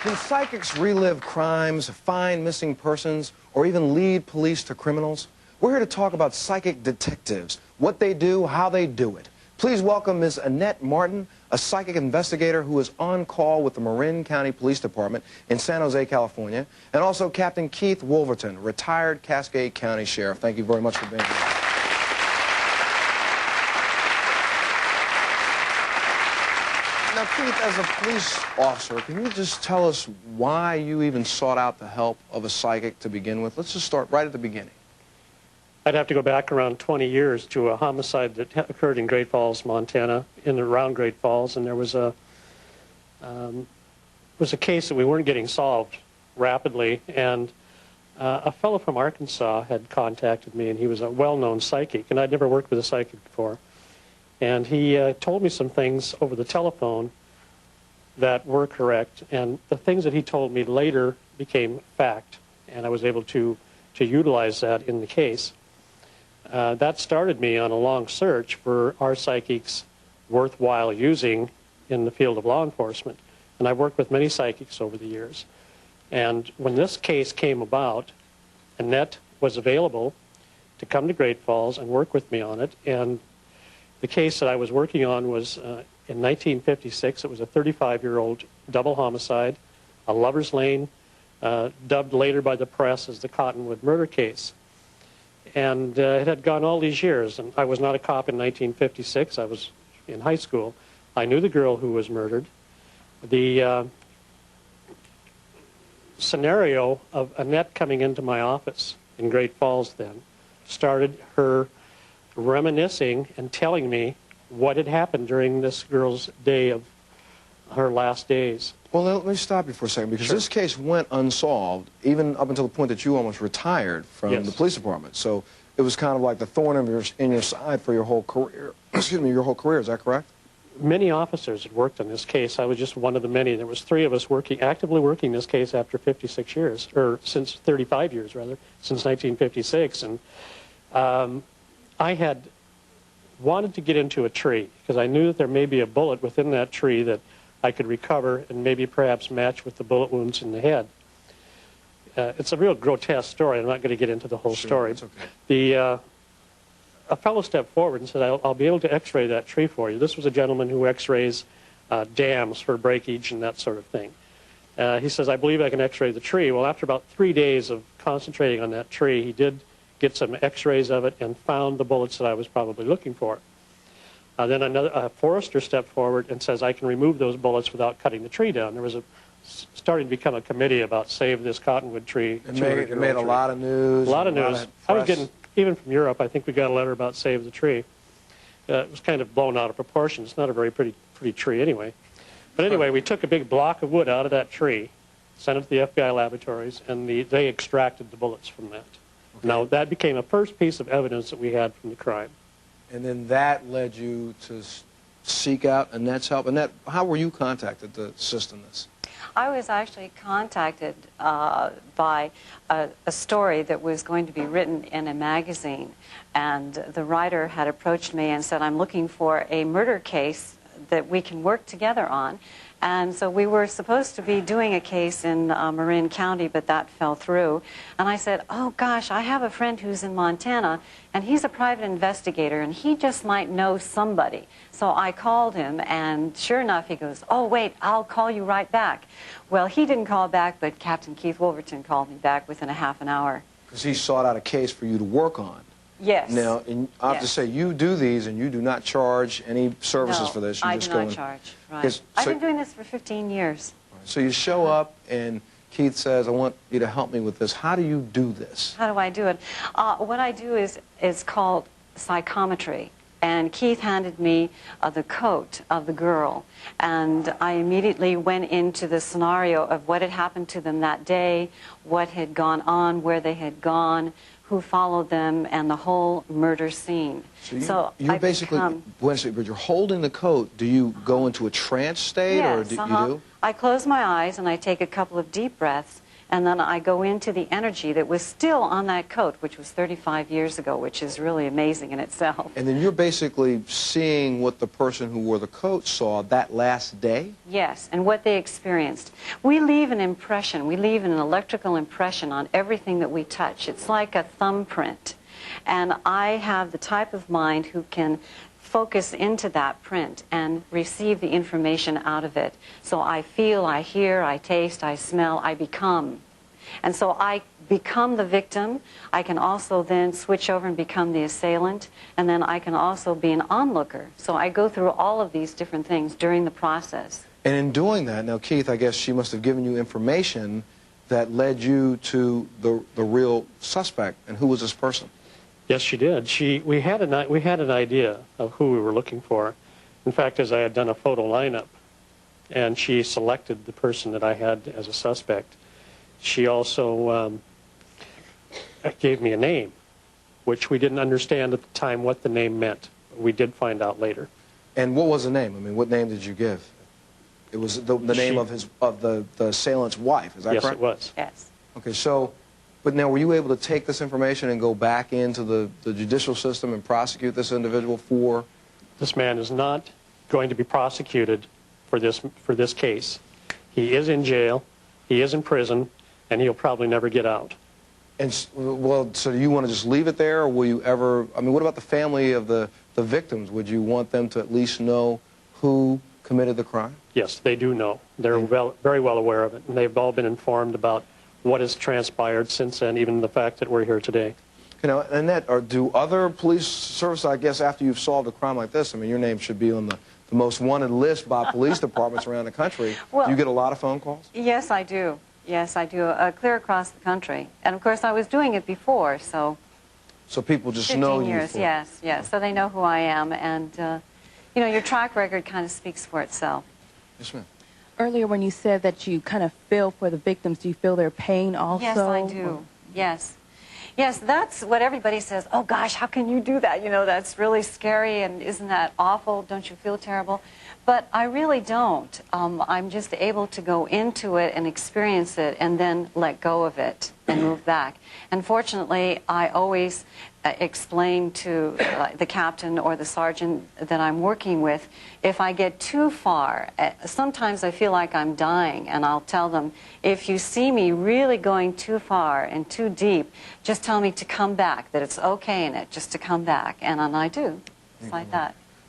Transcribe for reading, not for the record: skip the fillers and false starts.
Can psychics relive crimes, find missing persons, or even lead police to criminals? We're here to talk about psychic detectives, what they do, how they do it. Please welcome Ms. Annette Martin, a psychic investigator who is on call with the Marin County Police Department in San Jose, California, and also Captain Keith Wolverton, retired Cascade County Sheriff. Thank you very much for being here. Now, Keith, as a police officer, can you just tell us why you even sought out the help of a psychic to begin with? Let's just start right at the beginning. I'd have to go back around 20 years to a homicide that occurred in Great Falls, Montana, in and around Great Falls, and there was a case that we weren't getting solved rapidly, and a fellow from Arkansas had contacted me, and he was a well-known psychic, and I'd never worked with a psychic before. And he told me some things over the telephone that were correct, and the things that he told me later became fact, and I was able to utilize that in the case. That started me on a long search for our psychics worthwhile using in the field of law enforcement. And I've worked with many psychics over the years. And when this case came about, Annette was available to come to Great Falls and work with me on it. And the case that I was working on was in 1956. It was a 35-year-old double homicide, a lover's lane, dubbed later by the press as the Cottonwood murder case. And it had gone all these years, and I was not a cop in 1956. I was in high school. I knew the girl who was murdered. The scenario of Annette coming into my office in Great Falls then started her reminiscing and telling me what had happened during this girl's day of her last days. Well, let me stop you for a second, because this case went unsolved, even up until the point that you almost retired from the police department. So it was kind of like the thorn in your side for your whole career. Excuse me, your whole career, is that correct? Many officers had worked on this case. I was just one of the many. There was 3 of us actively working this case after 56 years, or since 35 years, rather, since 1956. And I had wanted to get into a tree, because I knew that there may be a bullet within that tree that I could recover and maybe perhaps match with the bullet wounds in the head. It's a real grotesque story. I'm not going to get into the whole story. That's okay. A fellow stepped forward and said, I'll be able to x-ray that tree for you. This was a gentleman who x-rays dams for breakage and that sort of thing. He says, I believe I can x-ray the tree. Well, after about 3 days of concentrating on that tree, he did get some x-rays of it and found the bullets that I was probably looking for. Then a forester stepped forward and says, I can remove those bullets without cutting the tree down. There was starting to become a committee about save this cottonwood tree. It made a lot of news. A lot of news. I was getting, even from Europe, I think we got a letter about save the tree. It was kind of blown out of proportion. It's not a very pretty tree anyway. But anyway, we took a big block of wood out of that tree, sent it to the FBI laboratories, and they extracted the bullets from that. Okay. Now, that became a first piece of evidence that we had from the crime. And then that led you to seek out Annette's help. Annette, how were you contacted to assist in this? I was actually contacted by a story that was going to be written in a magazine. And the writer had approached me and said, I'm looking for a murder case that we can work together on. And so we were supposed to be doing a case in Marin County, but that fell through. And I said, oh gosh, I have a friend who's in Montana, and he's a private investigator, and he just might know somebody. So I called him, and sure enough, he goes, oh wait, I'll call you right back. Well, he didn't call back, but Captain Keith Wolverton called me back within a half an hour. Because he sought out a case for you to work on. Yes. Now, I have to say, you do these, and you do not charge any services for this. You I just do go not charge. Right. I've been doing this for 15 years. So you show up, and Keith says, I want you to help me with this. How do you do this? How do I do it? What I do is called psychometry. And Keith handed me the coat of the girl. And I immediately went into the scenario of what had happened to them that day, what had gone on, where they had gone, who followed them, and the whole murder scene. So you basically, but you're holding the coat. Do you go into a trance state? Yes, or do you do? I close my eyes and I take a couple of deep breaths, And then I go into the energy that was still on that coat, which was 35 years ago, which is really amazing in itself. And then you're basically seeing what the person who wore the coat saw that last day? Yes, and what they experienced. We leave an impression, we leave an electrical impression on everything that we touch. It's like a thumbprint. And I have the type of mind who can focus into that print and receive the information out of it. So I feel, I hear, I taste, I smell, I become. And so I become the victim. I can also then switch over and become the assailant, and then I can also be an onlooker. So I go through all of these different things during the process. And in doing that, now Keith, I guess she must have given you information that led you to the real suspect. And who was this person? Yes, she did. We had an idea of who we were looking for. In fact, as I had done a photo lineup, and she selected the person that I had as a suspect. She also gave me a name, which we didn't understand at the time what the name meant. We did find out later. And what was the name? I mean, what name did you give? It was the name of the assailant's wife. Is that correct? Yes, it was. Yes. Okay, so. But now, were you able to take this information and go back into the judicial system and prosecute this individual for? This man is not going to be prosecuted for this case. He is in jail, he is in prison, and he'll probably never get out. And, well, so do you want to just leave it there, or will you ever, I mean, what about the family of the victims? Would you want them to at least know who committed the crime? Yes, they do know. They're very well aware of it, and they've all been informed about what has transpired since then, even the fact that we're here today. You know, Annette, or do other police services, I guess, after you've solved a crime like this, I mean, your name should be on the most wanted list by police departments around the country. Well, do you get a lot of phone calls? Yes, I do. Yes, I do. Clear across the country. And, of course, I was doing it before, so... So people just 15 know years, you? Yes, yes. So they know who I am, and, you know, your track record kind of speaks for itself. Yes, ma'am. Earlier when you said that you kind of feel for the victims, do you feel their pain also? Yes, I do. Yes. Yes, that's what everybody says. Oh, gosh, how can you do that? You know, that's really scary, and isn't that awful? Don't you feel terrible? But I really don't. I'm just able to go into it and experience it and then let go of it and move back. And fortunately, I always explain to the captain or the sergeant that I'm working with, if I get too far, sometimes I feel like I'm dying, and I'll tell them, if you see me really going too far and too deep, just tell me to come back, that it's okay in it, just to come back. And I do. It's like that.